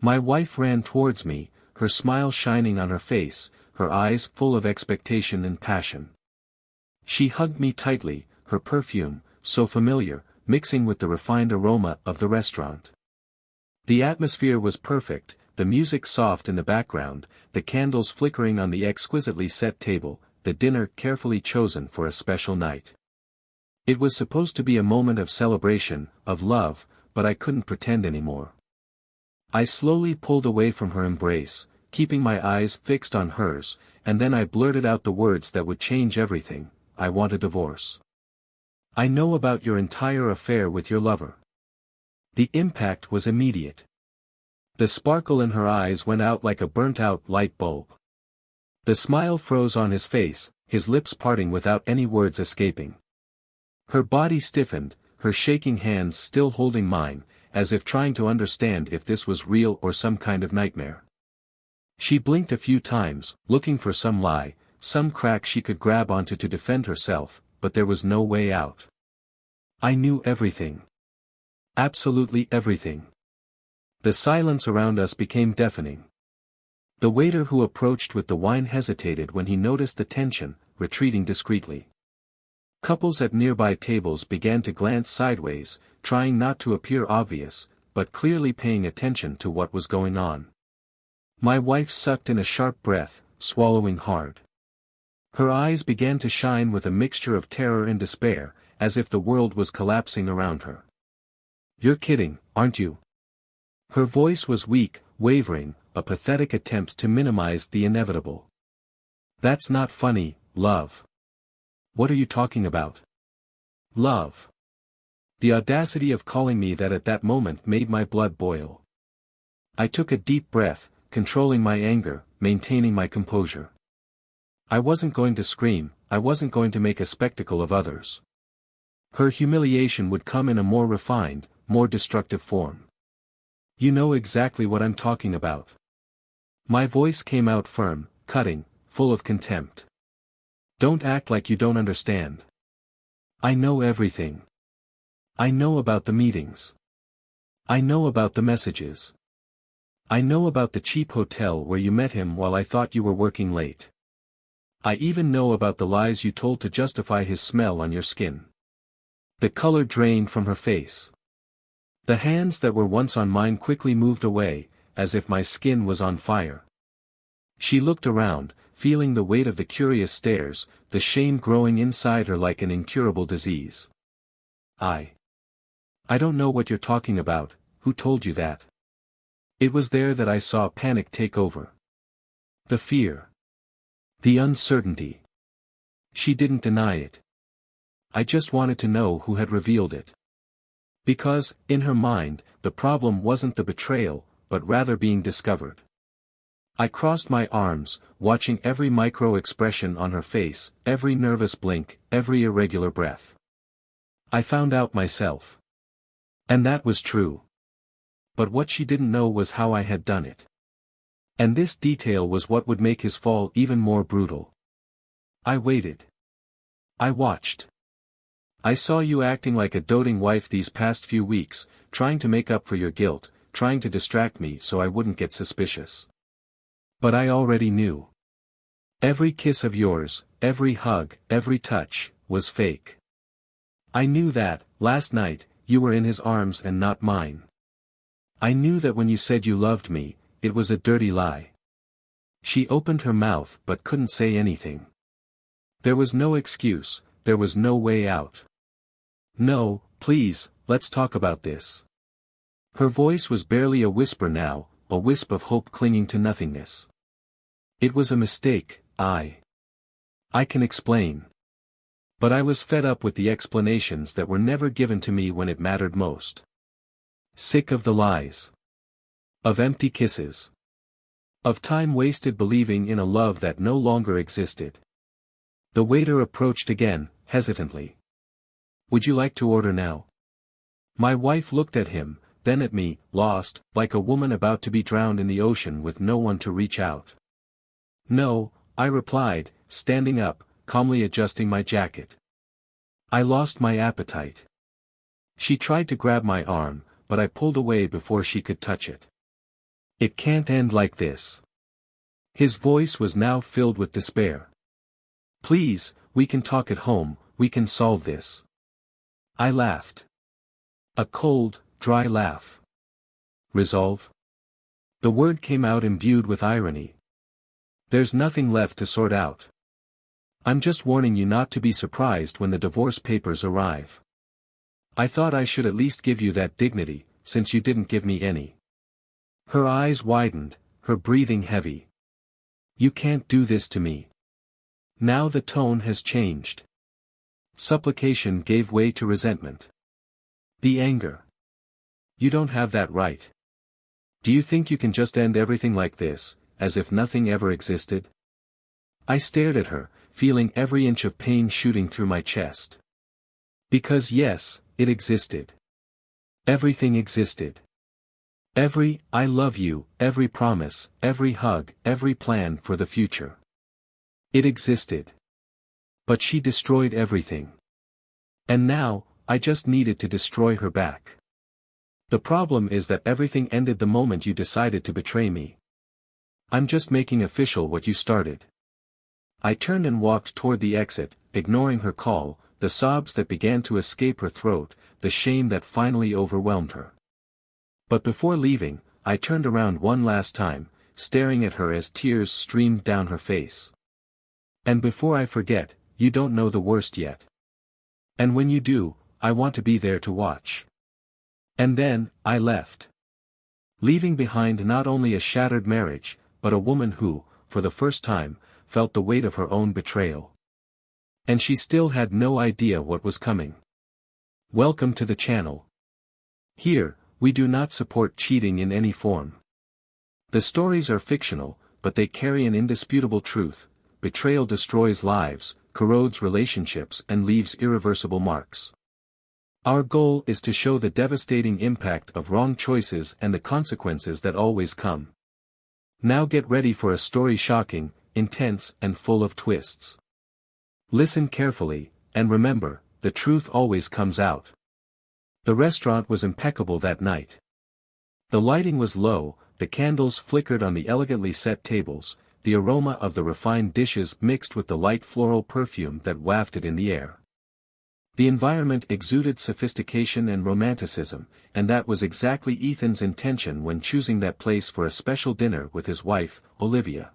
My wife ran towards me, her smile shining on her face, her eyes full of expectation and passion. She hugged me tightly, her perfume, so familiar, mixing with the refined aroma of the restaurant. The atmosphere was perfect, the music soft in the background, the candles flickering on the exquisitely set table, the dinner carefully chosen for a special night. It was supposed to be a moment of celebration, of love, but I couldn't pretend anymore. I slowly pulled away from her embrace, keeping my eyes fixed on hers, and then I blurted out the words that would change everything: I want a divorce. I know about your entire affair with your lover. The impact was immediate. The sparkle in her eyes went out like a burnt-out light bulb. The smile froze on his face, his lips parting without any words escaping. Her body stiffened, her shaking hands still holding mine, as if trying to understand if this was real or some kind of nightmare. She blinked a few times, looking for some lie, some crack she could grab onto to defend herself, but there was no way out. I knew everything. Absolutely everything. The silence around us became deafening. The waiter who approached with the wine hesitated when he noticed the tension, retreating discreetly. Couples at nearby tables began to glance sideways, trying not to appear obvious, but clearly paying attention to what was going on. My wife sucked in a sharp breath, swallowing hard. Her eyes began to shine with a mixture of terror and despair, as if the world was collapsing around her. "You're kidding, aren't you?" Her voice was weak, wavering, a pathetic attempt to minimize the inevitable. "That's not funny, love." "What are you talking about?" "Love." The audacity of calling me that at that moment made my blood boil. I took a deep breath, controlling my anger, maintaining my composure. I wasn't going to scream, I wasn't going to make a spectacle of others. Her humiliation would come in a more refined, more destructive form. "You know exactly what I'm talking about." My voice came out firm, cutting, full of contempt. "Don't act like you don't understand. I know everything. I know about the meetings. I know about the messages. I know about the cheap hotel where you met him while I thought you were working late. I even know about the lies you told to justify his smell on your skin." The color drained from her face. The hands that were once on mine quickly moved away, as if my skin was on fire. She looked around, feeling the weight of the curious stares, the shame growing inside her like an incurable disease. I don't know what you're talking about. Who told you that?" It was there that I saw panic take over. The fear. The uncertainty. She didn't deny it. I just wanted to know who had revealed it. Because, in her mind, the problem wasn't the betrayal, but rather being discovered. I crossed my arms, watching every micro-expression on her face, every nervous blink, every irregular breath. I found out myself. And that was true. But what she didn't know was how I had done it. And this detail was what would make his fall even more brutal. I waited. I watched. I saw you acting like a doting wife these past few weeks, trying to make up for your guilt, trying to distract me so I wouldn't get suspicious. But I already knew. Every kiss of yours, every hug, every touch, was fake. I knew that, last night, you were in his arms and not mine. I knew that when you said you loved me, it was a dirty lie. She opened her mouth but couldn't say anything. There was no excuse, there was no way out. "No, please, let's talk about this." Her voice was barely a whisper now, a wisp of hope clinging to nothingness. "It was a mistake, I can explain." But I was fed up with the explanations that were never given to me when it mattered most. Sick of the lies. Of empty kisses. Of time wasted believing in a love that no longer existed. The waiter approached again, hesitantly. "Would you like to order now?" My wife looked at him, then at me, lost, like a woman about to be drowned in the ocean with no one to reach out. "No," I replied, standing up, calmly adjusting my jacket. I lost my appetite. She tried to grab my arm, but I pulled away before she could touch it. It can't end like this. His voice was now filled with despair. Please, we can talk at home, we can solve this. I laughed. A cold, dry laugh. Resolve? The word came out imbued with irony. There's nothing left to sort out. I'm just warning you not to be surprised when the divorce papers arrive. I thought I should at least give you that dignity, since you didn't give me any. Her eyes widened, her breathing heavy. You can't do this to me. Now the tone has changed. Supplication gave way to resentment. The anger. You don't have that right. Do you think you can just end everything like this, as if nothing ever existed? I stared at her, feeling every inch of pain shooting through my chest. Because yes, it existed. Everything existed. Every "I love you," every promise, every hug, every plan for the future. It existed. But she destroyed everything. And now, I just needed to destroy her back. The problem is that everything ended the moment you decided to betray me. I'm just making official what you started. I turned and walked toward the exit, ignoring her call, the sobs that began to escape her throat, the shame that finally overwhelmed her. But before leaving, I turned around one last time, staring at her as tears streamed down her face. And before I forget, you don't know the worst yet. And when you do, I want to be there to watch. And then, I left. Leaving behind not only a shattered marriage, but a woman who, for the first time, felt the weight of her own betrayal. And she still had no idea what was coming. Welcome to the channel. Here, we do not support cheating in any form. The stories are fictional, but they carry an indisputable truth: betrayal destroys lives, corrodes relationships and leaves irreversible marks. Our goal is to show the devastating impact of wrong choices and the consequences that always come. Now get ready for a story shocking, intense and full of twists. Listen carefully, and remember, the truth always comes out. The restaurant was impeccable that night. The lighting was low, the candles flickered on the elegantly set tables, the aroma of the refined dishes mixed with the light floral perfume that wafted in the air. The environment exuded sophistication and romanticism, and that was exactly Ethan's intention when choosing that place for a special dinner with his wife, Olivia.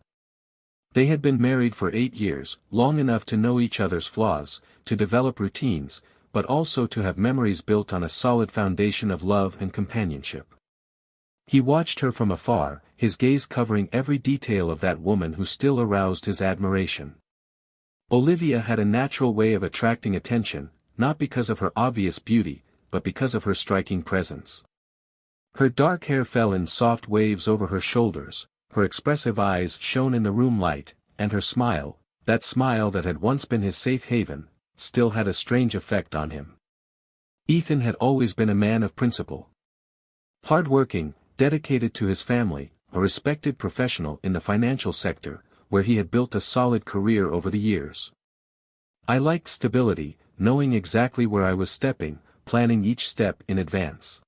They had been married for 8 years, long enough to know each other's flaws, to develop routines, but also to have memories built on a solid foundation of love and companionship. He watched her from afar, his gaze covering every detail of that woman who still aroused his admiration. Olivia had a natural way of attracting attention, not because of her obvious beauty, but because of her striking presence. Her dark hair fell in soft waves over her shoulders, her expressive eyes shone in the room light, and her smile, that smile that had once been his safe haven, still had a strange effect on him. Ethan had always been a man of principle. Hard-working, dedicated to his family, a respected professional in the financial sector, where he had built a solid career over the years. I liked stability, knowing exactly where I was stepping, planning each step in advance.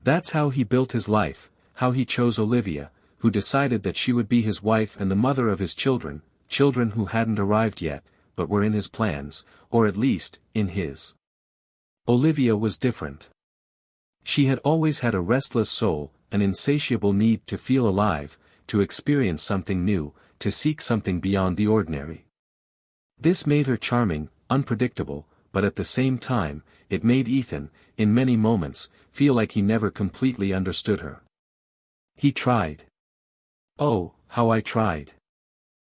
That's how he built his life, how he chose Olivia, who decided that she would be his wife and the mother of his children, children who hadn't arrived yet, but were in his plans, or at least, in his. Olivia was different. She had always had a restless soul, an insatiable need to feel alive, to experience something new, to seek something beyond the ordinary. This made her charming, unpredictable, but at the same time, it made Ethan, in many moments, feel like he never completely understood her. He tried. Oh, how I tried.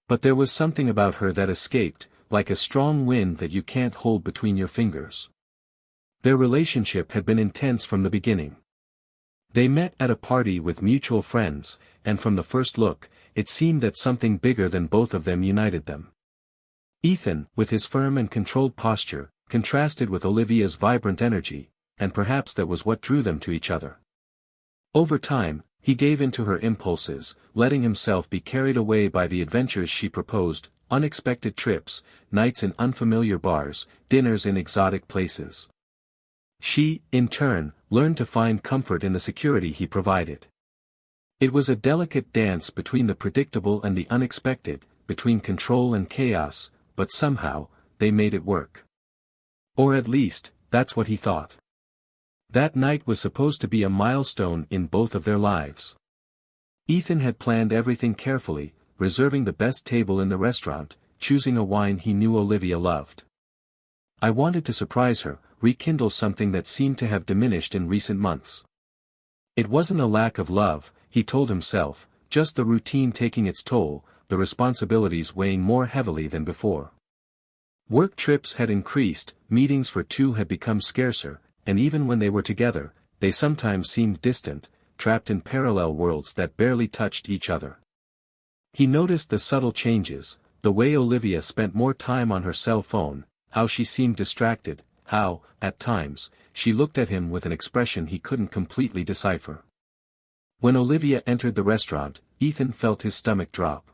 But there was something about her that escaped, like a strong wind that you can't hold between your fingers. Their relationship had been intense from the beginning. They met at a party with mutual friends, and from the first look, it seemed that something bigger than both of them united them. Ethan, with his firm and controlled posture, contrasted with Olivia's vibrant energy, and perhaps that was what drew them to each other. Over time, he gave in to her impulses, letting himself be carried away by the adventures she proposed, unexpected trips, nights in unfamiliar bars, dinners in exotic places. She, in turn, learned to find comfort in the security he provided. It was a delicate dance between the predictable and the unexpected, between control and chaos, but somehow, they made it work. Or at least, that's what he thought. That night was supposed to be a milestone in both of their lives. Ethan had planned everything carefully, reserving the best table in the restaurant, choosing a wine he knew Olivia loved. I wanted to surprise her, rekindle something that seemed to have diminished in recent months. It wasn't a lack of love, he told himself, just the routine taking its toll, the responsibilities weighing more heavily than before. Work trips had increased, meetings for two had become scarcer, and even when they were together, they sometimes seemed distant, trapped in parallel worlds that barely touched each other. He noticed the subtle changes, the way Olivia spent more time on her cell phone, how she seemed distracted, how, at times, she looked at him with an expression he couldn't completely decipher. When Olivia entered the restaurant, Ethan felt his stomach drop.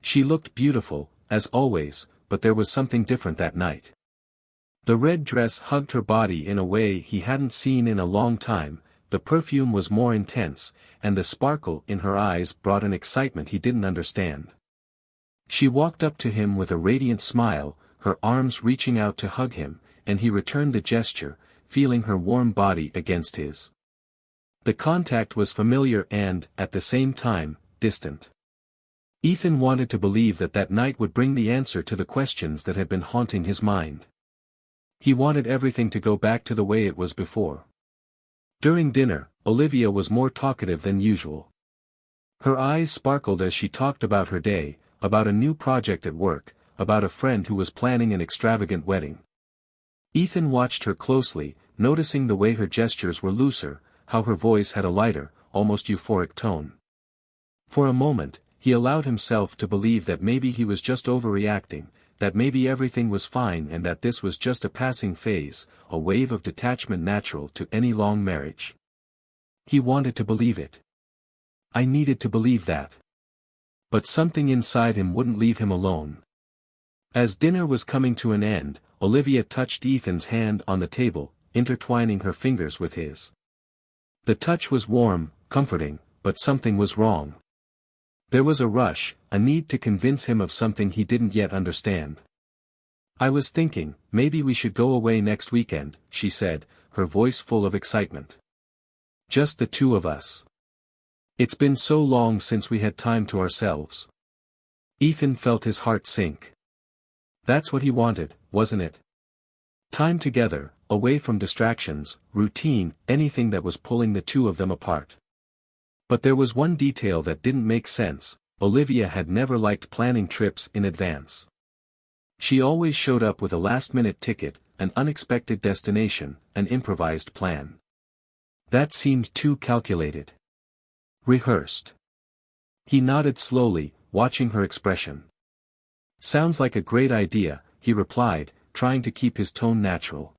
She looked beautiful, as always, but there was something different that night. The red dress hugged her body in a way he hadn't seen in a long time, the perfume was more intense, and the sparkle in her eyes brought an excitement he didn't understand. She walked up to him with a radiant smile, her arms reaching out to hug him, and he returned the gesture, feeling her warm body against his. The contact was familiar and, at the same time, distant. Ethan wanted to believe that that night would bring the answer to the questions that had been haunting his mind. He wanted everything to go back to the way it was before. During dinner, Olivia was more talkative than usual. Her eyes sparkled as she talked about her day, about a new project at work, about a friend who was planning an extravagant wedding. Ethan watched her closely, noticing the way her gestures were looser, how her voice had a lighter, almost euphoric tone. For a moment, he allowed himself to believe that maybe he was just overreacting, that maybe everything was fine and that this was just a passing phase, a wave of detachment natural to any long marriage. He wanted to believe it. I needed to believe that. But something inside him wouldn't leave him alone. As dinner was coming to an end, Olivia touched Ethan's hand on the table, intertwining her fingers with his. The touch was warm, comforting, but something was wrong. There was a rush, a need to convince him of something he didn't yet understand. I was thinking, maybe we should go away next weekend, she said, her voice full of excitement. Just the two of us. It's been so long since we had time to ourselves. Ethan felt his heart sink. That's what he wanted, wasn't it? Time together, away from distractions, routine, anything that was pulling the two of them apart. But there was one detail that didn't make sense. Olivia had never liked planning trips in advance. She always showed up with a last-minute ticket, an unexpected destination, an improvised plan. That seemed too calculated. Rehearsed. He nodded slowly, watching her expression. Sounds like a great idea, he replied, trying to keep his tone natural.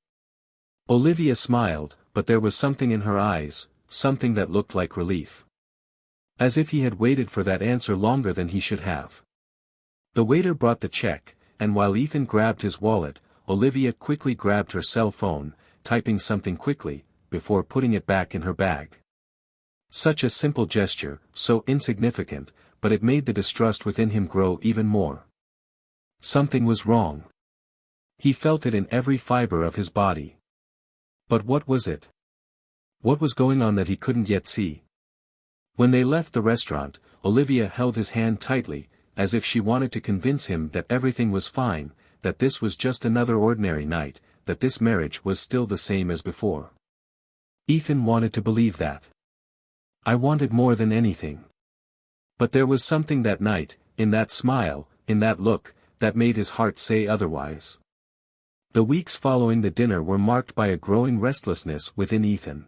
Olivia smiled, but there was something in her eyes, something that looked like relief. As if he had waited for that answer longer than he should have. The waiter brought the check, and while Ethan grabbed his wallet, Olivia quickly grabbed her cell phone, typing something quickly, before putting it back in her bag. Such a simple gesture, so insignificant, but it made the distrust within him grow even more. Something was wrong. He felt it in every fiber of his body. But what was it? What was going on that he couldn't yet see? When they left the restaurant, Olivia held his hand tightly, as if she wanted to convince him that everything was fine, that this was just another ordinary night, that this marriage was still the same as before. Ethan wanted to believe that. I wanted more than anything. But there was something that night, in that smile, in that look, that made his heart say otherwise. The weeks following the dinner were marked by a growing restlessness within Ethan.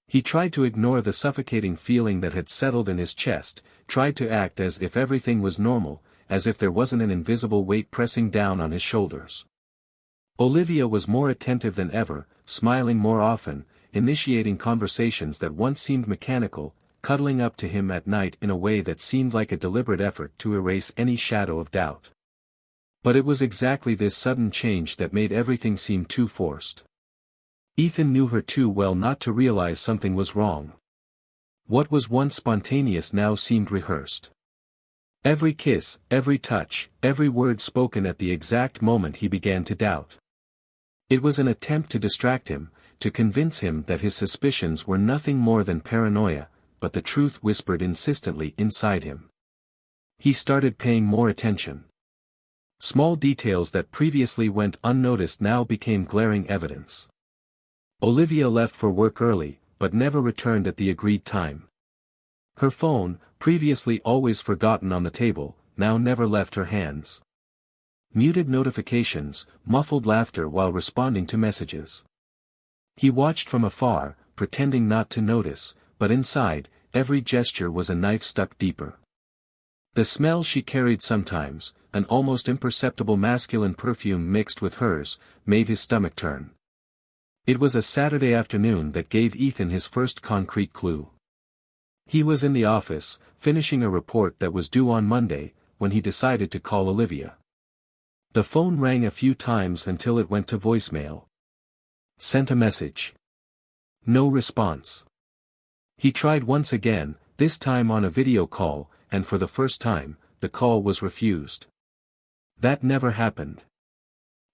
He tried to ignore the suffocating feeling that had settled in his chest, tried to act as if everything was normal, as if there wasn't an invisible weight pressing down on his shoulders. Olivia was more attentive than ever, smiling more often, initiating conversations that once seemed mechanical, cuddling up to him at night in a way that seemed like a deliberate effort to erase any shadow of doubt. But it was exactly this sudden change that made everything seem too forced. Ethan knew her too well not to realize something was wrong. What was once spontaneous now seemed rehearsed. Every kiss, every touch, every word spoken at the exact moment he began to doubt. It was an attempt to distract him, to convince him that his suspicions were nothing more than paranoia, but the truth whispered insistently inside him. He started paying more attention. Small details that previously went unnoticed now became glaring evidence. Olivia left for work early, but never returned at the agreed time. Her phone, previously always forgotten on the table, now never left her hands. Muted notifications, muffled laughter while responding to messages. He watched from afar, pretending not to notice, but inside, every gesture was a knife stuck deeper. The smell she carried sometimes, an almost imperceptible masculine perfume mixed with hers, made his stomach turn. It was a Saturday afternoon that gave Ethan his first concrete clue. He was in the office, finishing a report that was due on Monday, when he decided to call Olivia. The phone rang a few times until it went to voicemail. Sent a message. No response. He tried once again, this time on a video call, and for the first time, the call was refused. That never happened.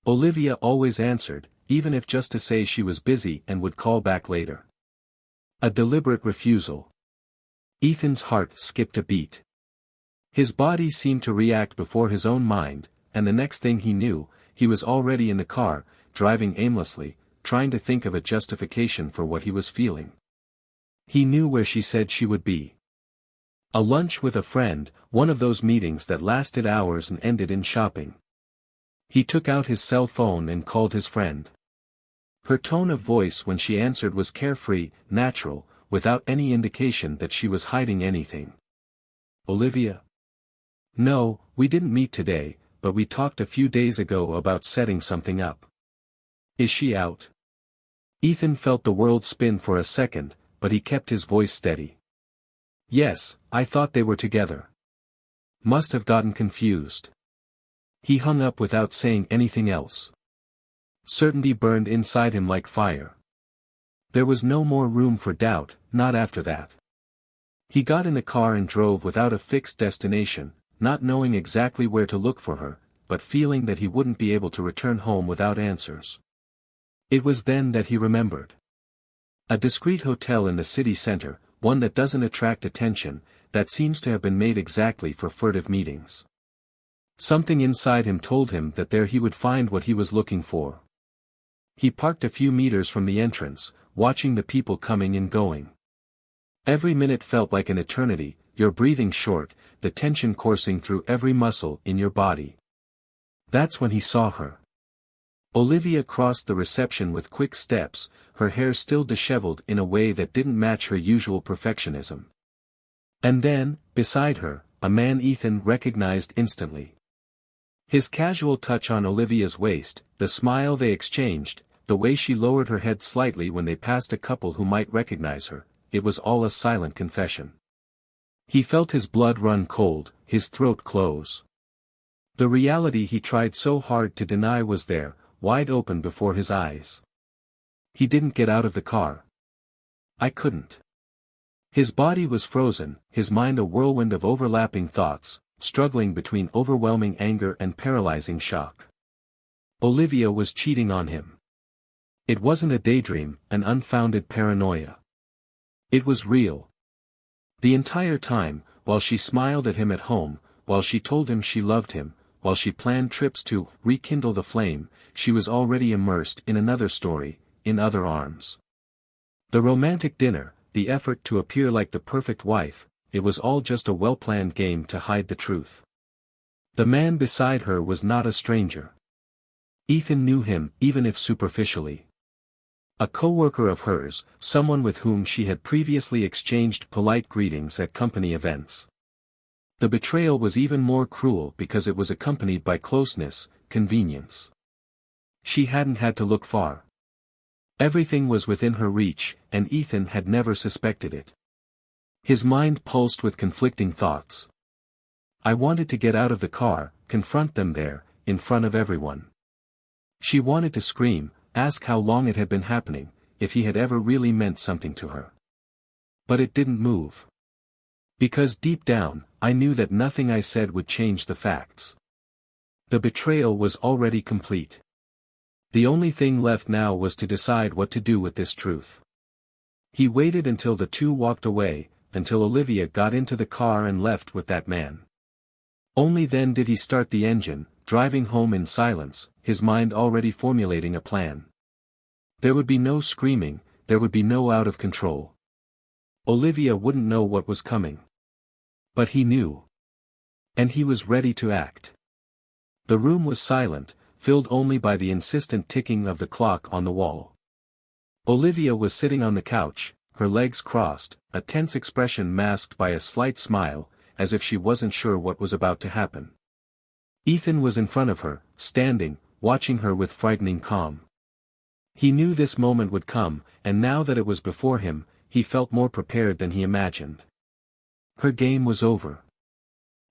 Olivia always answered, even if just to say she was busy and would call back later. A deliberate refusal. Ethan's heart skipped a beat. His body seemed to react before his own mind, and the next thing he knew, he was already in the car, driving aimlessly, trying to think of a justification for what he was feeling. He knew where she said she would be. A lunch with a friend, one of those meetings that lasted hours and ended in shopping. He took out his cell phone and called his friend. Her tone of voice when she answered was carefree, natural, without any indication that she was hiding anything. Olivia? No, we didn't meet today, but we talked a few days ago about setting something up. Is she out? Ethan felt the world spin for a second, but he kept his voice steady. Yes, I thought they were together. Must have gotten confused. He hung up without saying anything else. Certainty burned inside him like fire. There was no more room for doubt, not after that. He got in the car and drove without a fixed destination, not knowing exactly where to look for her, but feeling that he wouldn't be able to return home without answers. It was then that he remembered. A discreet hotel in the city center, one that doesn't attract attention, that seems to have been made exactly for furtive meetings. Something inside him told him that there he would find what he was looking for. He parked a few meters from the entrance, watching the people coming and going. Every minute felt like an eternity, your breathing short, the tension coursing through every muscle in your body. That's when he saw her. Olivia crossed the reception with quick steps, her hair still disheveled in a way that didn't match her usual perfectionism. And then, beside her, a man Ethan recognized instantly. His casual touch on Olivia's waist, the smile they exchanged, the way she lowered her head slightly when they passed a couple who might recognize her, it was all a silent confession. He felt his blood run cold, his throat close. The reality he tried so hard to deny was there, wide open before his eyes. He didn't get out of the car. I couldn't. His body was frozen, his mind a whirlwind of overlapping thoughts, struggling between overwhelming anger and paralyzing shock. Olivia was cheating on him. It wasn't a daydream, an unfounded paranoia. It was real. The entire time, while she smiled at him at home, while she told him she loved him, while she planned trips to rekindle the flame, she was already immersed in another story, in other arms. The romantic dinner, the effort to appear like the perfect wife, it was all just a well-planned game to hide the truth. The man beside her was not a stranger. Ethan knew him, even if superficially. A co-worker of hers, someone with whom she had previously exchanged polite greetings at company events. The betrayal was even more cruel because it was accompanied by closeness, convenience. She hadn't had to look far. Everything was within her reach, and Ethan had never suspected it. His mind pulsed with conflicting thoughts. I wanted to get out of the car, confront them there, in front of everyone. She wanted to scream, ask how long it had been happening, if he had ever really meant something to her. But it didn't move. Because deep down, I knew that nothing I said would change the facts. The betrayal was already complete. The only thing left now was to decide what to do with this truth. He waited until the two walked away, until Olivia got into the car and left with that man. Only then did he start the engine, driving home in silence, his mind already formulating a plan. There would be no screaming, there would be no out of control. Olivia wouldn't know what was coming. But he knew. And he was ready to act. The room was silent, filled only by the insistent ticking of the clock on the wall. Olivia was sitting on the couch, her legs crossed, a tense expression masked by a slight smile, as if she wasn't sure what was about to happen. Ethan was in front of her, standing, watching her with frightening calm. He knew this moment would come, and now that it was before him, he felt more prepared than he imagined. Her game was over.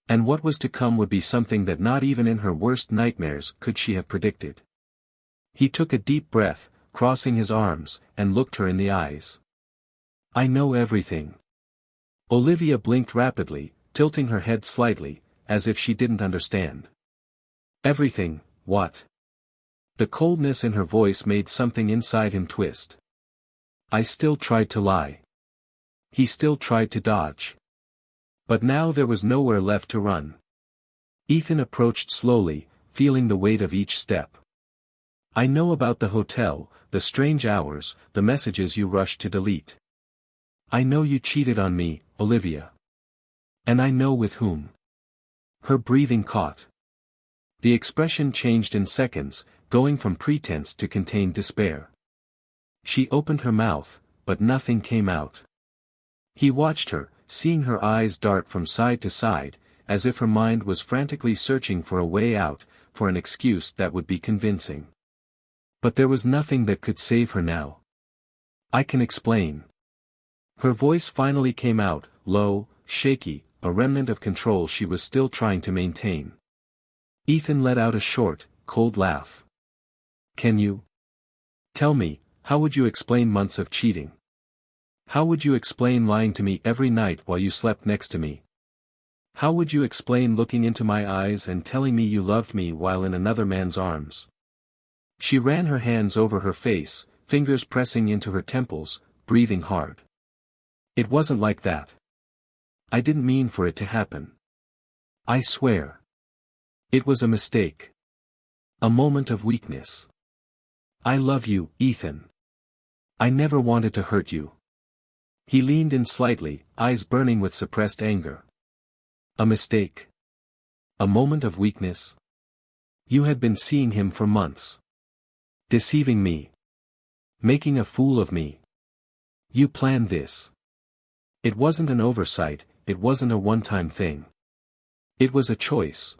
And what was to come would be something that not even in her worst nightmares could she have predicted. He took a deep breath, crossing his arms, and looked her in the eyes. "I know everything." Olivia blinked rapidly, tilting her head slightly, as if she didn't understand. "Everything, what?" The coldness in her voice made something inside him twist. "I still tried to lie. He still tried to dodge. But now there was nowhere left to run." Ethan approached slowly, feeling the weight of each step. "I know about the hotel, the strange hours, the messages you rushed to delete. I know you cheated on me, Olivia. And I know with whom." Her breathing caught. The expression changed in seconds, going from pretense to contained despair. She opened her mouth, but nothing came out. He watched her, seeing her eyes dart from side to side, as if her mind was frantically searching for a way out, for an excuse that would be convincing. But there was nothing that could save her now. "I can explain." Her voice finally came out, low, shaky, a remnant of control she was still trying to maintain. Ethan let out a short, cold laugh. "Can you? Tell me, how would you explain months of cheating? How would you explain lying to me every night while you slept next to me? How would you explain looking into my eyes and telling me you loved me while in another man's arms?" She ran her hands over her face, fingers pressing into her temples, breathing hard. "It wasn't like that. I didn't mean for it to happen. I swear. It was a mistake. A moment of weakness. I love you, Ethan. I never wanted to hurt you." He leaned in slightly, eyes burning with suppressed anger. "A mistake? A moment of weakness? You had been seeing him for months. Deceiving me. Making a fool of me. You planned this. It wasn't an oversight, it wasn't a one-time thing. It was a choice.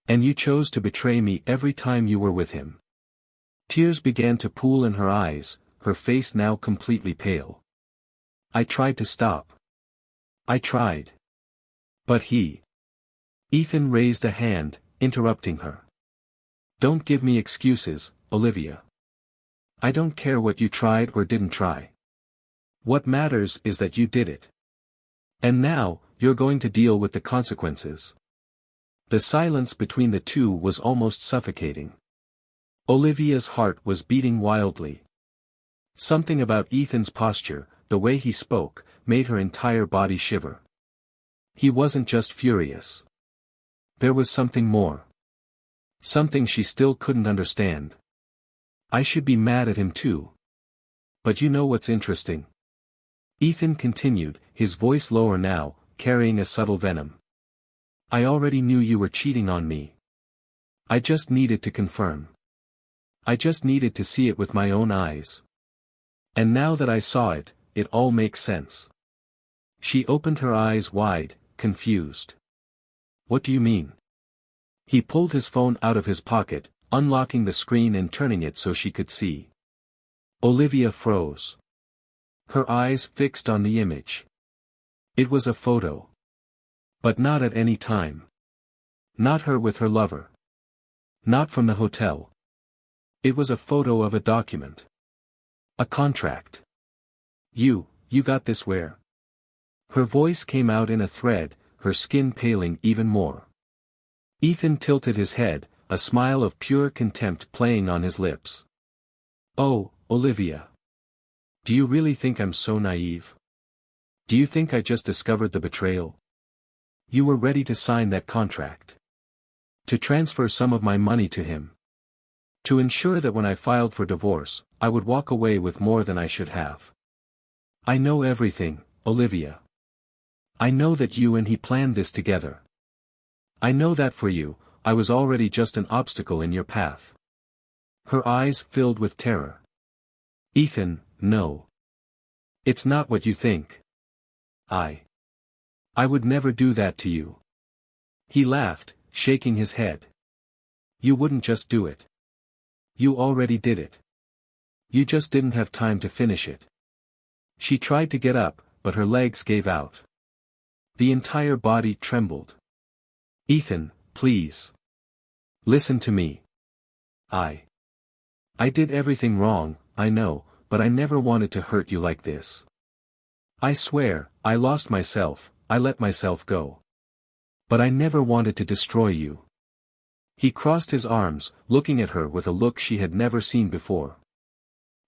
And you chose to betray me every time you were with him." Tears began to pool in her eyes, her face now completely pale. "I tried to stop. I tried. But he." Ethan raised a hand, interrupting her. "Don't give me excuses, Olivia. I don't care what you tried or didn't try. What matters is that you did it. And now, you're going to deal with the consequences." The silence between the two was almost suffocating. Olivia's heart was beating wildly. Something about Ethan's posture, the way he spoke, made her entire body shiver. He wasn't just furious. There was something more. Something she still couldn't understand. "I should be mad at him too. But you know what's interesting?" Ethan continued, his voice lower now, carrying a subtle venom. "I already knew you were cheating on me. I just needed to confirm. I just needed to see it with my own eyes. And now that I saw it, it all makes sense." She opened her eyes wide, confused. "What do you mean?" He pulled his phone out of his pocket, unlocking the screen and turning it so she could see. Olivia froze. Her eyes fixed on the image. It was a photo. But not at any time. Not her with her lover. Not from the hotel. It was a photo of a document. A contract. You got this where?" Her voice came out in a thread, her skin paling even more. Ethan tilted his head, a smile of pure contempt playing on his lips. "Oh, Olivia. Do you really think I'm so naive? Do you think I just discovered the betrayal? You were ready to sign that contract. To transfer some of my money to him. To ensure that when I filed for divorce, I would walk away with more than I should have. I know everything, Olivia. I know that you and he planned this together. I know that for you, I was already just an obstacle in your path." Her eyes filled with terror. "Ethan, no. It's not what you think. I would never do that to you." He laughed, shaking his head. "You wouldn't just do it. You already did it. You just didn't have time to finish it." She tried to get up, but her legs gave out. The entire body trembled. "Ethan, please. Listen to me. I did everything wrong, I know, but I never wanted to hurt you like this. I swear, I lost myself, I let myself go. But I never wanted to destroy you." He crossed his arms, looking at her with a look she had never seen before.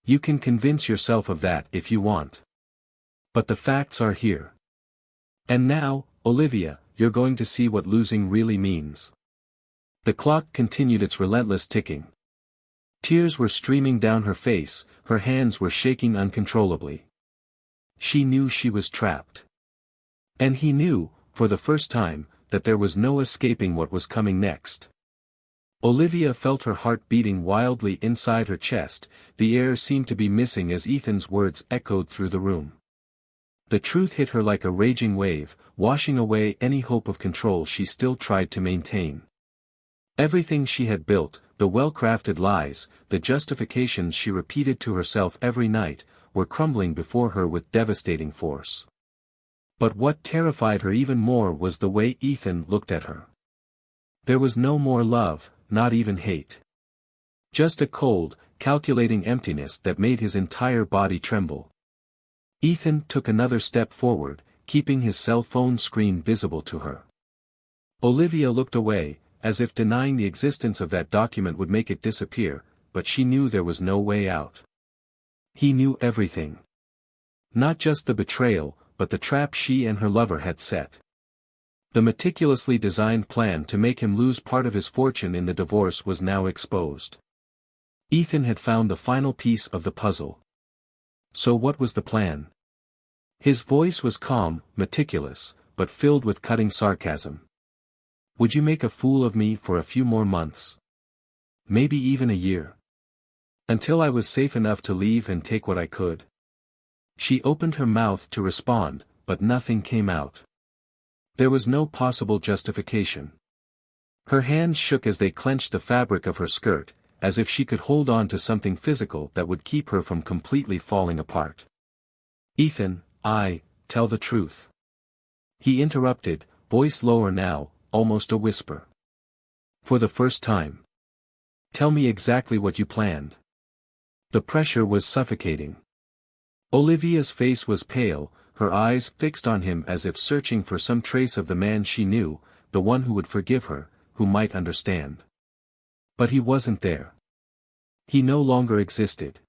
"You can convince yourself of that if you want. But the facts are here. And now, Olivia, you're going to see what losing really means." The clock continued its relentless ticking. Tears were streaming down her face, her hands were shaking uncontrollably. She knew she was trapped. And he knew, for the first time, that there was no escaping what was coming next. Olivia felt her heart beating wildly inside her chest, the air seemed to be missing as Ethan's words echoed through the room. The truth hit her like a raging wave, washing away any hope of control she still tried to maintain. Everything she had built, the well-crafted lies, the justifications she repeated to herself every night, were crumbling before her with devastating force. But what terrified her even more was the way Ethan looked at her. There was no more love, not even hate. Just a cold, calculating emptiness that made his entire body tremble. Ethan took another step forward, keeping his cell phone screen visible to her. Olivia looked away, as if denying the existence of that document would make it disappear, but she knew there was no way out. He knew everything. Not just the betrayal, but the trap she and her lover had set. The meticulously designed plan to make him lose part of his fortune in the divorce was now exposed. Ethan had found the final piece of the puzzle. So what was the plan? His voice was calm, meticulous, but filled with cutting sarcasm. "Would you make a fool of me for a few more months? Maybe even a year? Until I was safe enough to leave and take what I could?" She opened her mouth to respond, but nothing came out. There was no possible justification. Her hands shook as they clenched the fabric of her skirt, as if she could hold on to something physical that would keep her from completely falling apart. "Ethan, tell the truth." He interrupted, voice lower now, almost a whisper. "For the first time. Tell me exactly what you planned." The pressure was suffocating. Olivia's face was pale, her eyes fixed on him as if searching for some trace of the man she knew, the one who would forgive her, who might understand. But he wasn't there. He no longer existed.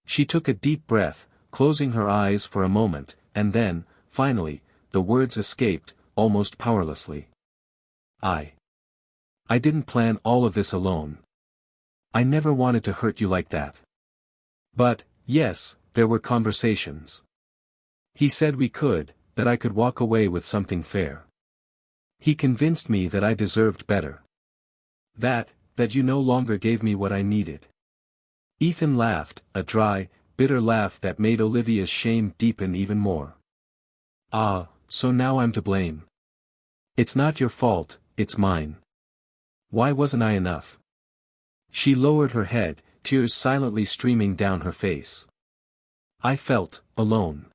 She took a deep breath, closing her eyes for a moment, and then, finally, the words escaped, almost powerlessly. I didn't plan all of this alone. I never wanted to hurt you like that. But, yes, there were conversations. He said we could, that I could walk away with something fair. He convinced me that I deserved better. That you no longer gave me what I needed." Ethan laughed, a dry, bitter laugh that made Olivia's shame deepen even more. So now I'm to blame. It's not your fault, it's mine. Why wasn't I enough?" She lowered her head, tears silently streaming down her face. "I felt alone.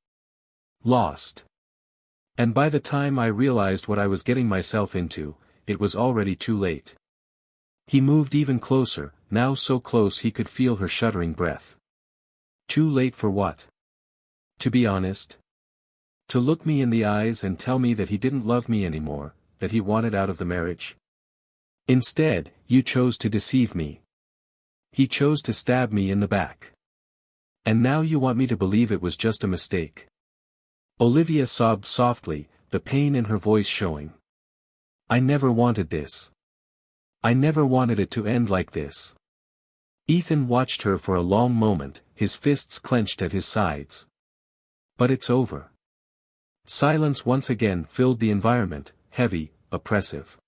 Lost. And by the time I realized what I was getting myself into, it was already too late." He moved even closer, now so close he could feel her shuddering breath. "Too late for what? To be honest? To look me in the eyes and tell me that he didn't love me anymore, that he wanted out of the marriage? Instead, you chose to deceive me. He chose to stab me in the back. And now you want me to believe it was just a mistake. Olivia sobbed softly, the pain in her voice showing. I never wanted this. I never wanted it to end like this. Ethan watched her for a long moment, his fists clenched at his sides. But it's over. Silence once again filled the environment, heavy, oppressive.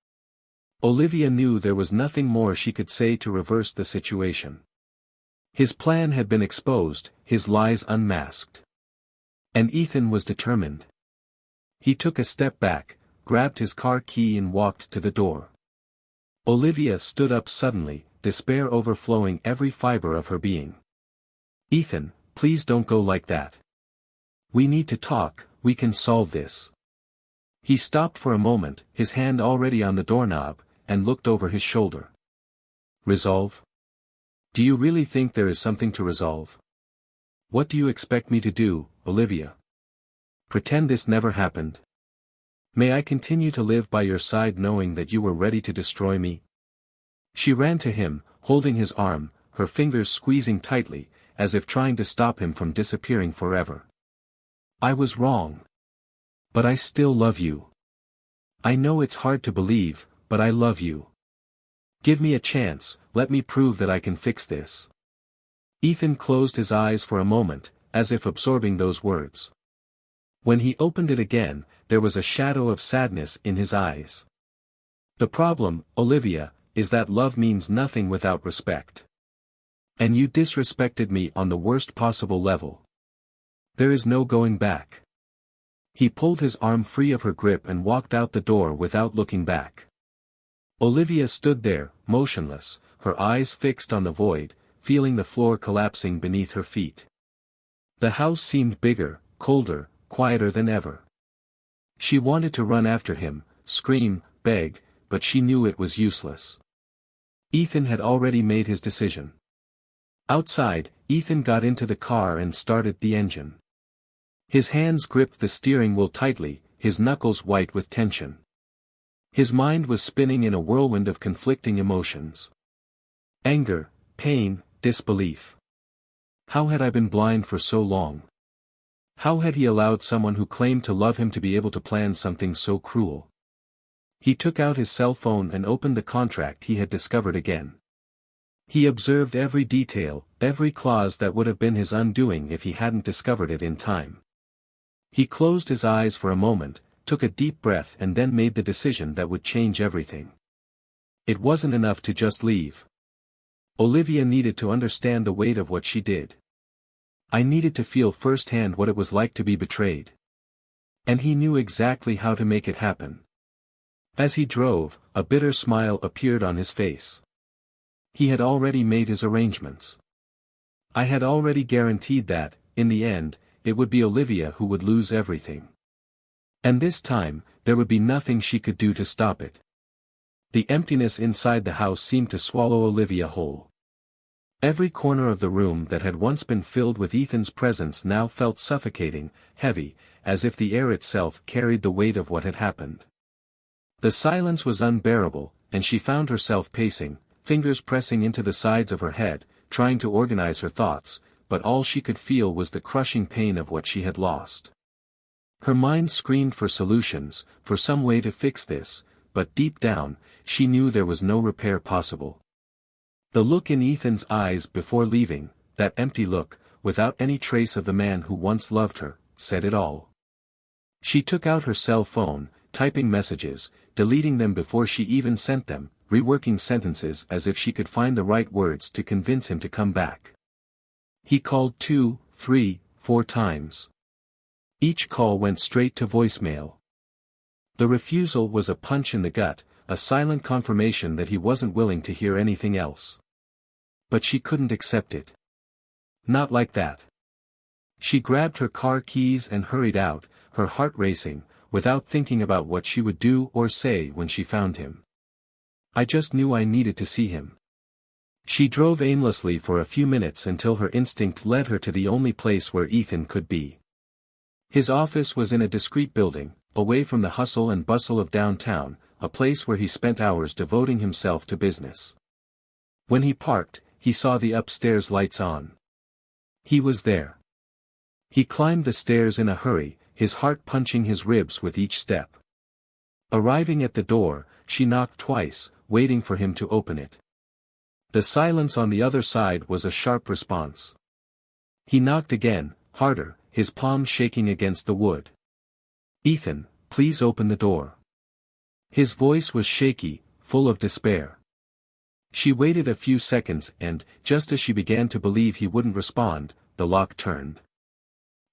Olivia knew there was nothing more she could say to reverse the situation. His plan had been exposed, his lies unmasked. And Ethan was determined. He took a step back, grabbed his car key and walked to the door. Olivia stood up suddenly, despair overflowing every fiber of her being. Ethan, please don't go like that. We need to talk, we can solve this. He stopped for a moment, his hand already on the doorknob, and looked over his shoulder. Resolve? Do you really think there is something to resolve? What do you expect me to do, Olivia? Pretend this never happened? May I continue to live by your side knowing that you were ready to destroy me? She ran to him, holding his arm, her fingers squeezing tightly, as if trying to stop him from disappearing forever. I was wrong. But I still love you. I know it's hard to believe, but I love you. Give me a chance, let me prove that I can fix this. Ethan closed his eyes for a moment, as if absorbing those words. When he opened it again, there was a shadow of sadness in his eyes. The problem, Olivia, is that love means nothing without respect. And you disrespected me on the worst possible level. There is no going back. He pulled his arm free of her grip and walked out the door without looking back. Olivia stood there, motionless, her eyes fixed on the void, feeling the floor collapsing beneath her feet. The house seemed bigger, colder, quieter than ever. She wanted to run after him, scream, beg, but she knew it was useless. Ethan had already made his decision. Outside, Ethan got into the car and started the engine. His hands gripped the steering wheel tightly, his knuckles white with tension. His mind was spinning in a whirlwind of conflicting emotions. Anger, pain, disbelief. How had I been blind for so long? How had he allowed someone who claimed to love him to be able to plan something so cruel? He took out his cell phone and opened the contract he had discovered again. He observed every detail, every clause that would have been his undoing if he hadn't discovered it in time. He closed his eyes for a moment, took a deep breath and then made the decision that would change everything. It wasn't enough to just leave. Olivia needed to understand the weight of what she did. I needed to feel firsthand what it was like to be betrayed. And he knew exactly how to make it happen. As he drove, a bitter smile appeared on his face. He had already made his arrangements. I had already guaranteed that, in the end, it would be Olivia who would lose everything. And this time, there would be nothing she could do to stop it. The emptiness inside the house seemed to swallow Olivia whole. Every corner of the room that had once been filled with Ethan's presence now felt suffocating, heavy, as if the air itself carried the weight of what had happened. The silence was unbearable, and she found herself pacing, fingers pressing into the sides of her head, trying to organize her thoughts, but all she could feel was the crushing pain of what she had lost. Her mind screamed for solutions, for some way to fix this, but deep down, she knew there was no repair possible. The look in Ethan's eyes before leaving, that empty look, without any trace of the man who once loved her, said it all. She took out her cell phone, typing messages, deleting them before she even sent them, reworking sentences as if she could find the right words to convince him to come back. He called 2, 3, 4 times. Each call went straight to voicemail. The refusal was a punch in the gut, a silent confirmation that he wasn't willing to hear anything else. But she couldn't accept it. Not like that. She grabbed her car keys and hurried out, her heart racing, without thinking about what she would do or say when she found him. I just knew I needed to see him. She drove aimlessly for a few minutes until her instinct led her to the only place where Ethan could be. His office was in a discreet building, away from the hustle and bustle of downtown, a place where he spent hours devoting himself to business. When he parked, he saw the upstairs lights on. He was there. He climbed the stairs in a hurry, his heart punching his ribs with each step. Arriving at the door, she knocked twice, waiting for him to open it. The silence on the other side was a sharp response. He knocked again, harder, his palms shaking against the wood. "Ethan, please open the door." His voice was shaky, full of despair. She waited a few seconds and, just as she began to believe he wouldn't respond, the lock turned.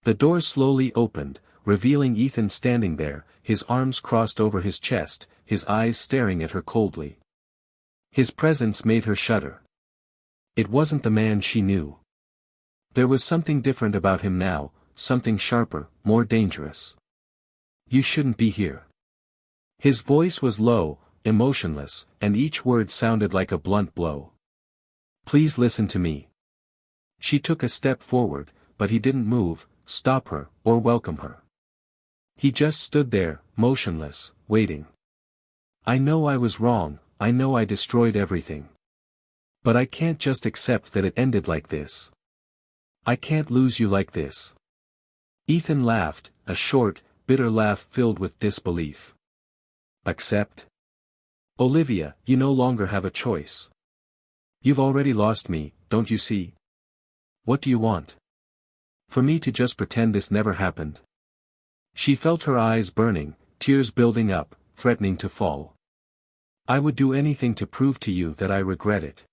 The door slowly opened, revealing Ethan standing there, his arms crossed over his chest, his eyes staring at her coldly. His presence made her shudder. It wasn't the man she knew. There was something different about him now, something sharper, more dangerous. "You shouldn't be here." His voice was low, emotionless, and each word sounded like a blunt blow. "Please listen to me." She took a step forward, but he didn't move, stop her, or welcome her. He just stood there, motionless, waiting. "I know I was wrong, I know I destroyed everything. But I can't just accept that it ended like this. I can't lose you like this." Ethan laughed, a short, bitter laugh filled with disbelief. "Accept? Olivia, you no longer have a choice. You've already lost me, don't you see? What do you want? For me to just pretend this never happened?" She felt her eyes burning, tears building up, threatening to fall. "I would do anything to prove to you that I regret it.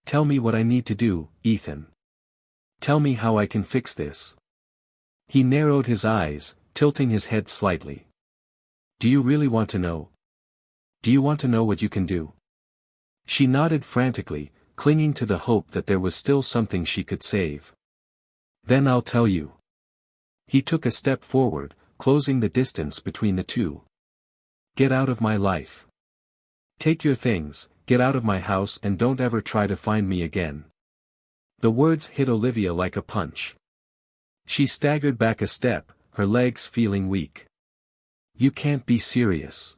Tell me what I need to do, Ethan. Tell me how I can fix this." He narrowed his eyes, tilting his head slightly. "Do you really want to know? Do you want to know what you can do?" She nodded frantically, clinging to the hope that there was still something she could save. "Then I'll tell you." He took a step forward, closing the distance between the two. "Get out of my life. Take your things, get out of my house and don't ever try to find me again." The words hit Olivia like a punch. She staggered back a step, her legs feeling weak. "You can't be serious."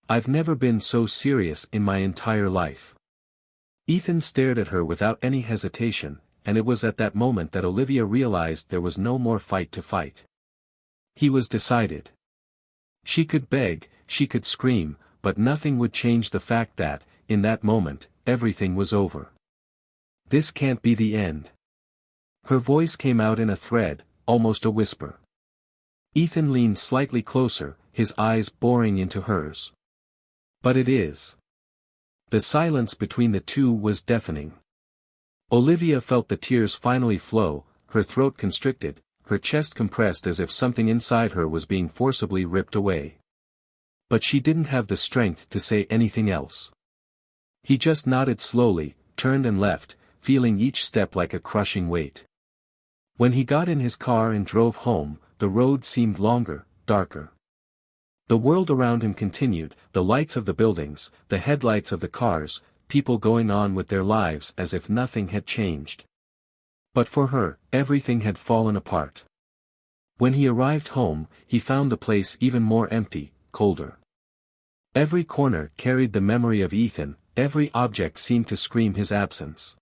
"I've never been so serious in my entire life." Ethan stared at her without any hesitation, and it was at that moment that Olivia realized there was no more fight to fight. He was decided. She could beg, she could scream, but nothing would change the fact that, in that moment, everything was over. "This can't be the end." Her voice came out in a thread, almost a whisper. Ethan leaned slightly closer, his eyes boring into hers. "But it is." The silence between the two was deafening. Olivia felt the tears finally flow, her throat constricted, her chest compressed as if something inside her was being forcibly ripped away. But she didn't have the strength to say anything else. He just nodded slowly, turned and left, feeling each step like a crushing weight. When he got in his car and drove home, the road seemed longer, darker. The world around him continued, the lights of the buildings, the headlights of the cars, people going on with their lives as if nothing had changed. But for her, everything had fallen apart. When he arrived home, he found the place even more empty, colder. Every corner carried the memory of Ethan, every object seemed to scream his absence.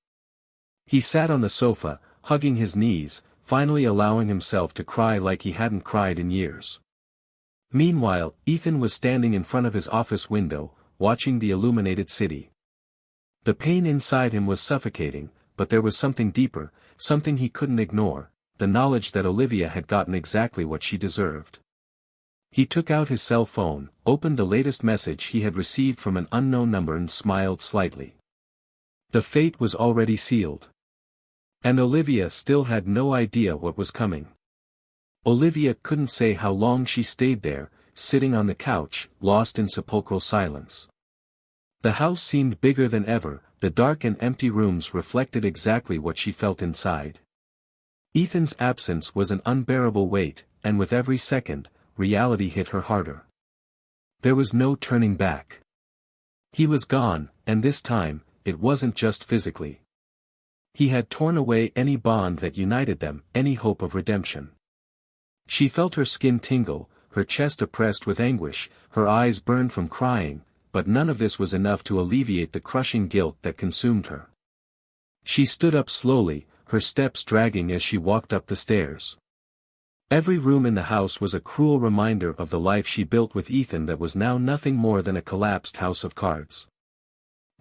He sat on the sofa, hugging his knees, finally allowing himself to cry like he hadn't cried in years. Meanwhile, Ethan was standing in front of his office window, watching the illuminated city. The pain inside him was suffocating, but there was something deeper, something he couldn't ignore, the knowledge that Olivia had gotten exactly what she deserved. He took out his cell phone, opened the latest message he had received from an unknown number and smiled slightly. The fate was already sealed. And Olivia still had no idea what was coming. Olivia couldn't say how long she stayed there, sitting on the couch, lost in sepulchral silence. The house seemed bigger than ever, the dark and empty rooms reflected exactly what she felt inside. Ethan's absence was an unbearable weight, and with every second, reality hit her harder. There was no turning back. He was gone, and this time, it wasn't just physically. He had torn away any bond that united them, any hope of redemption. She felt her skin tingle, her chest oppressed with anguish, her eyes burned from crying, but none of this was enough to alleviate the crushing guilt that consumed her. She stood up slowly, her steps dragging as she walked up the stairs. Every room in the house was a cruel reminder of the life she built with Ethan that was now nothing more than a collapsed house of cards.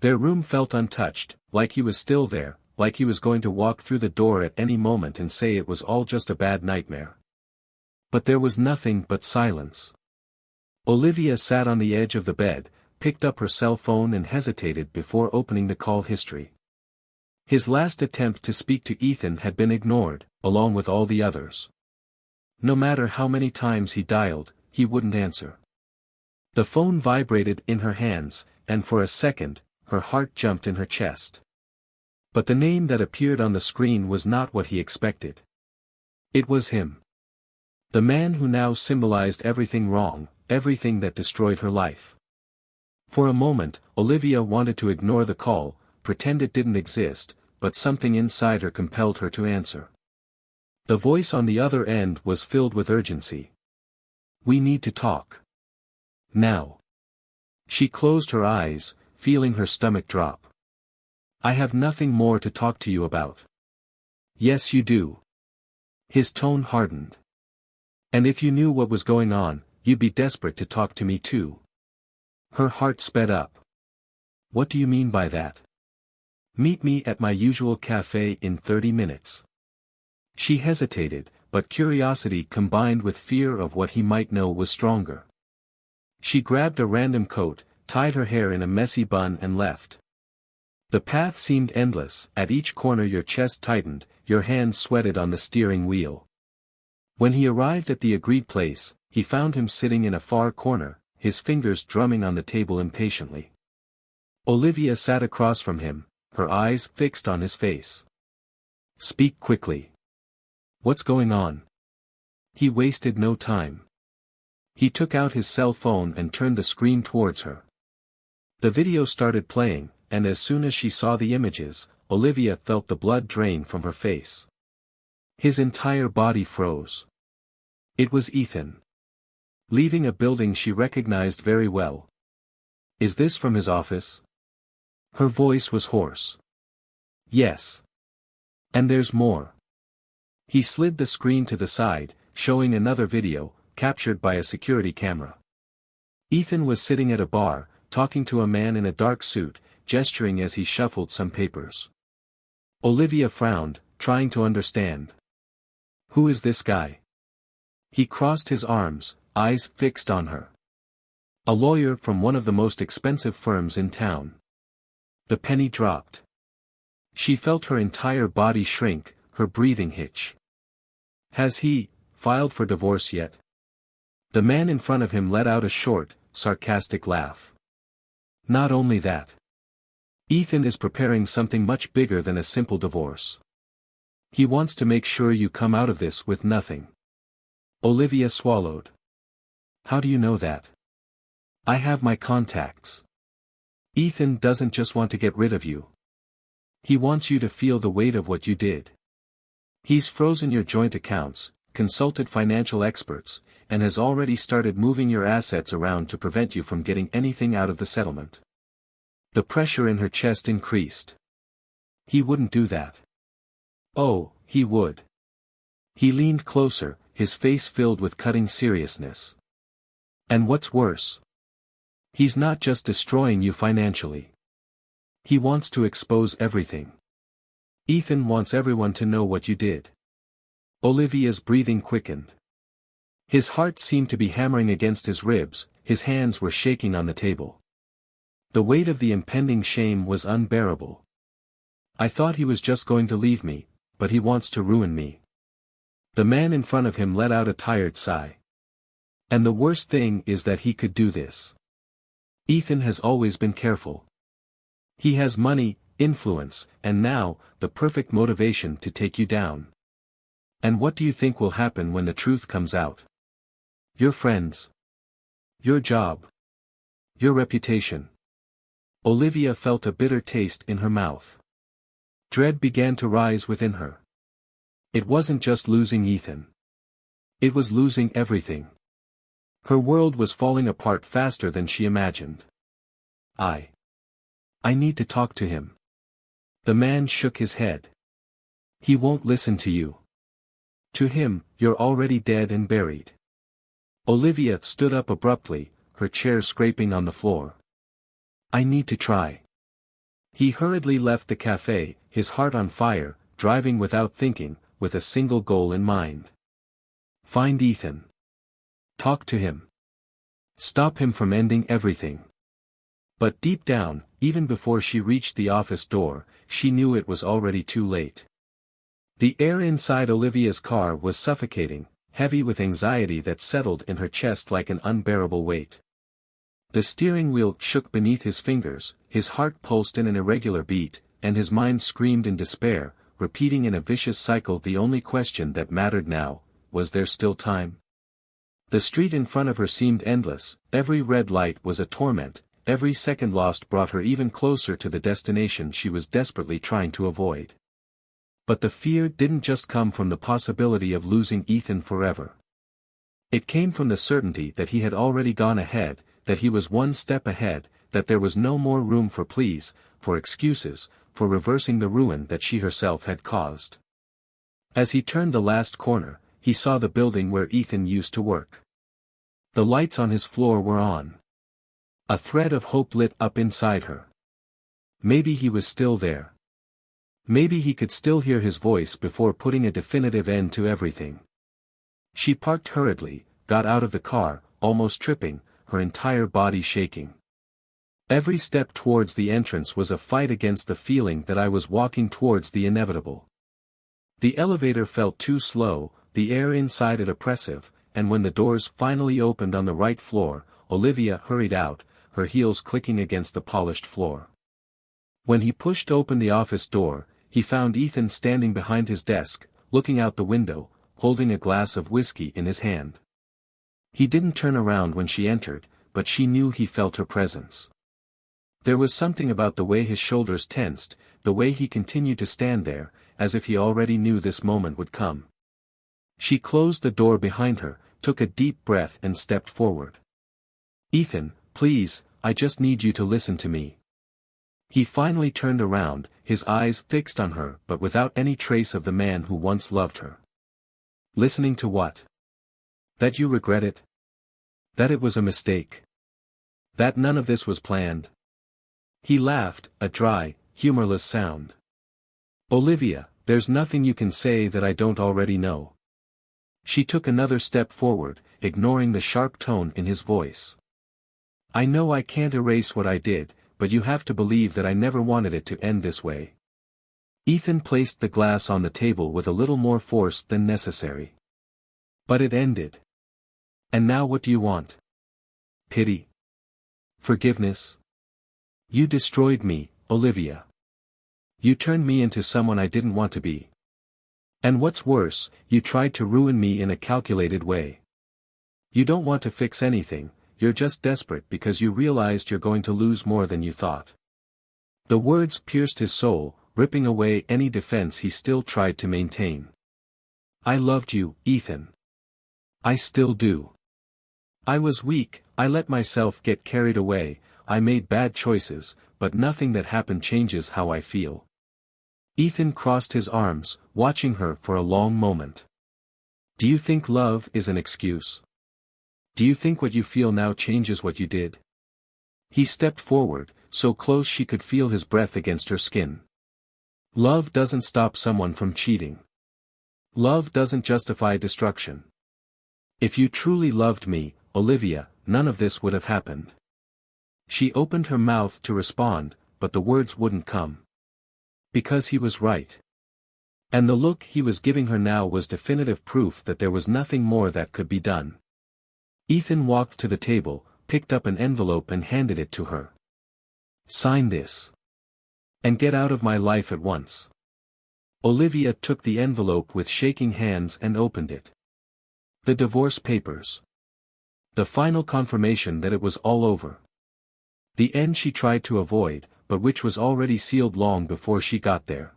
Their room felt untouched, like he was still there, like he was going to walk through the door at any moment and say it was all just a bad nightmare. But there was nothing but silence. Olivia sat on the edge of the bed, picked up her cell phone and hesitated before opening the call history. His last attempt to speak to Ethan had been ignored, along with all the others. No matter how many times he dialed, he wouldn't answer. The phone vibrated in her hands, and for a second, her heart jumped in her chest. But the name that appeared on the screen was not what he expected. It was him. The man who now symbolized everything wrong, everything that destroyed her life. For a moment, Olivia wanted to ignore the call, pretend it didn't exist, but something inside her compelled her to answer. The voice on the other end was filled with urgency. "We need to talk. Now." She closed her eyes, feeling her stomach drop. "I have nothing more to talk to you about." "Yes you do." His tone hardened. "And if you knew what was going on, you'd be desperate to talk to me too." Her heart sped up. "What do you mean by that?" "Meet me at my usual cafe in 30 minutes. She hesitated, but curiosity combined with fear of what he might know was stronger. She grabbed a random coat, tied her hair in a messy bun and left. The path seemed endless, at each corner your chest tightened, your hands sweated on the steering wheel. When he arrived at the agreed place, he found him sitting in a far corner, his fingers drumming on the table impatiently. Olivia sat across from him, her eyes fixed on his face. "Speak quickly. What's going on?" He wasted no time. He took out his cell phone and turned the screen towards her. The video started playing, and as soon as she saw the images, Olivia felt the blood drain from her face. His entire body froze. It was Ethan. Leaving a building she recognized very well. "Is this from his office?" Her voice was hoarse. "Yes. And there's more." He slid the screen to the side, showing another video, captured by a security camera. Ethan was sitting at a bar, talking to a man in a dark suit, gesturing as he shuffled some papers. Olivia frowned, trying to understand. "Who is this guy?" He crossed his arms, eyes fixed on her. "A lawyer from one of the most expensive firms in town." The penny dropped. She felt her entire body shrink, her breathing hitch. "Has he filed for divorce yet?" The man in front of him let out a short, sarcastic laugh. "Not only that. Ethan is preparing something much bigger than a simple divorce. He wants to make sure you come out of this with nothing." Olivia swallowed. "How do you know that?" "I have my contacts. Ethan doesn't just want to get rid of you. He wants you to feel the weight of what you did. He's frozen your joint accounts, consulted financial experts, and has already started moving your assets around to prevent you from getting anything out of the settlement." The pressure in her chest increased. "He wouldn't do that." "Oh, he would." He leaned closer, his face filled with cutting seriousness. "And what's worse? He's not just destroying you financially. He wants to expose everything. Ethan wants everyone to know what you did." Olivia's breathing quickened. His heart seemed to be hammering against his ribs, his hands were shaking on the table. The weight of the impending shame was unbearable. "I thought he was just going to leave me, but he wants to ruin me." The man in front of him let out a tired sigh. "And the worst thing is that he could do this. Ethan has always been careful. He has money, influence, and now, the perfect motivation to take you down. And what do you think will happen when the truth comes out? Your friends. Your job. Your reputation." Olivia felt a bitter taste in her mouth. Dread began to rise within her. It wasn't just losing Ethan. It was losing everything. Her world was falling apart faster than she imagined. I need to talk to him. The man shook his head. He won't listen to you. To him, you're already dead and buried. Olivia stood up abruptly, her chair scraping on the floor. I need to try. He hurriedly left the cafe, his heart on fire, driving without thinking, with a single goal in mind. Find Ethan. Talk to him. Stop him from ending everything. But deep down, even before she reached the office door, she knew it was already too late. The air inside Olivia's car was suffocating, heavy with anxiety that settled in her chest like an unbearable weight. The steering wheel shook beneath his fingers, his heart pulsed in an irregular beat, and his mind screamed in despair, repeating in a vicious cycle the only question that mattered now: was there still time? The street in front of her seemed endless, every red light was a torment, every second lost brought her even closer to the destination she was desperately trying to avoid. But the fear didn't just come from the possibility of losing Ethan forever. It came from the certainty that he had already gone ahead, that he was one step ahead, that there was no more room for pleas, for excuses, for reversing the ruin that she herself had caused. As he turned the last corner, he saw the building where Ethan used to work. The lights on his floor were on. A thread of hope lit up inside her. Maybe he was still there. Maybe he could still hear his voice before putting a definitive end to everything. She parked hurriedly, got out of the car, almost tripping, her entire body shaking. Every step towards the entrance was a fight against the feeling that I was walking towards the inevitable. The elevator felt too slow, the air inside it oppressive, and when the doors finally opened on the right floor, Olivia hurried out, her heels clicking against the polished floor. When he pushed open the office door, he found Ethan standing behind his desk, looking out the window, holding a glass of whiskey in his hand. He didn't turn around when she entered, but she knew he felt her presence. There was something about the way his shoulders tensed, the way he continued to stand there, as if he already knew this moment would come. She closed the door behind her, took a deep breath and stepped forward. Ethan, please, I just need you to listen to me. He finally turned around, his eyes fixed on her but without any trace of the man who once loved her. Listening to what? That you regret it? That it was a mistake? That none of this was planned? He laughed, a dry, humorless sound. Olivia, there's nothing you can say that I don't already know. She took another step forward, ignoring the sharp tone in his voice. I know I can't erase what I did, but you have to believe that I never wanted it to end this way. Ethan placed the glass on the table with a little more force than necessary. But it ended. And now what do you want? Pity? Forgiveness? You destroyed me, Olivia. You turned me into someone I didn't want to be. And what's worse, you tried to ruin me in a calculated way. You don't want to fix anything, you're just desperate because you realized you're going to lose more than you thought. The words pierced his soul, ripping away any defense he still tried to maintain. I loved you, Ethan. I still do. I was weak, I let myself get carried away, I made bad choices, but nothing that happened changes how I feel. Ethan crossed his arms, watching her for a long moment. Do you think love is an excuse? Do you think what you feel now changes what you did? He stepped forward, so close she could feel his breath against her skin. Love doesn't stop someone from cheating. Love doesn't justify destruction. If you truly loved me, Olivia, none of this would have happened. She opened her mouth to respond, but the words wouldn't come. Because he was right. And the look he was giving her now was definitive proof that there was nothing more that could be done. Ethan walked to the table, picked up an envelope and handed it to her. Sign this. And get out of my life at once. Olivia took the envelope with shaking hands and opened it. The divorce papers. The final confirmation that it was all over. The end she tried to avoid, but which was already sealed long before she got there.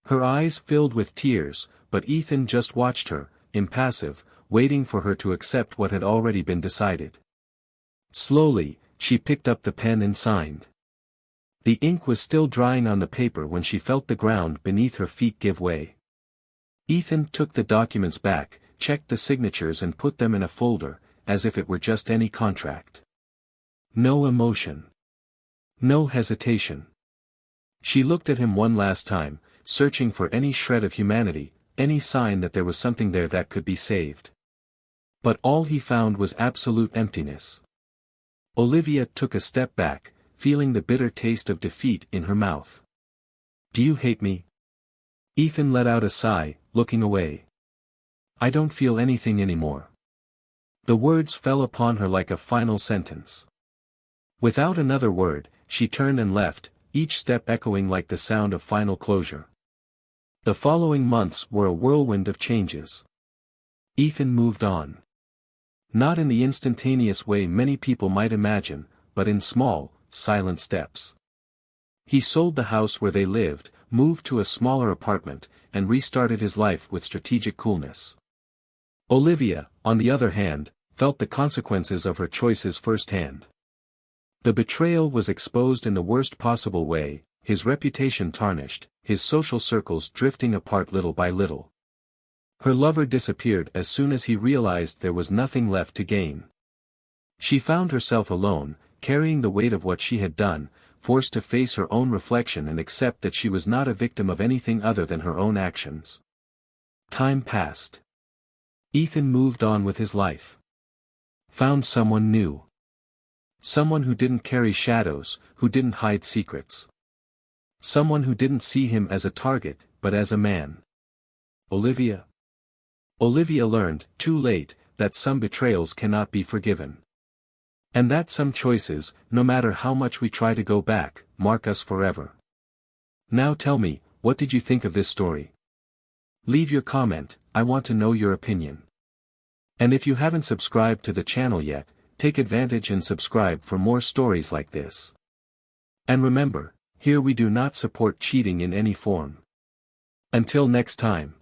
Her eyes filled with tears, but Ethan just watched her, impassive, waiting for her to accept what had already been decided. Slowly, she picked up the pen and signed. The ink was still drying on the paper when she felt the ground beneath her feet give way. Ethan took the documents back, checked the signatures and put them in a folder, as if it were just any contract. No emotion. No hesitation. She looked at him one last time, searching for any shred of humanity, any sign that there was something there that could be saved. But all he found was absolute emptiness. Olivia took a step back, feeling the bitter taste of defeat in her mouth. "Do you hate me?" Ethan let out a sigh, looking away. "I don't feel anything anymore." The words fell upon her like a final sentence. Without another word, she turned and left, each step echoing like the sound of final closure. The following months were a whirlwind of changes. Ethan moved on. Not in the instantaneous way many people might imagine, but in small, silent steps. He sold the house where they lived, moved to a smaller apartment, and restarted his life with strategic coolness. Olivia, on the other hand, felt the consequences of her choices firsthand. The betrayal was exposed in the worst possible way, his reputation tarnished, his social circles drifting apart little by little. Her lover disappeared as soon as he realized there was nothing left to gain. She found herself alone, carrying the weight of what she had done, forced to face her own reflection and accept that she was not a victim of anything other than her own actions. Time passed. Ethan moved on with his life. Found someone new. Someone who didn't carry shadows, who didn't hide secrets. Someone who didn't see him as a target, but as a man. Olivia. Olivia learned, too late, that some betrayals cannot be forgiven. And that some choices, no matter how much we try to go back, mark us forever. Now tell me, what did you think of this story? Leave your comment, I want to know your opinion. And if you haven't subscribed to the channel yet, take advantage and subscribe for more stories like this. And remember, here we do not support cheating in any form. Until next time.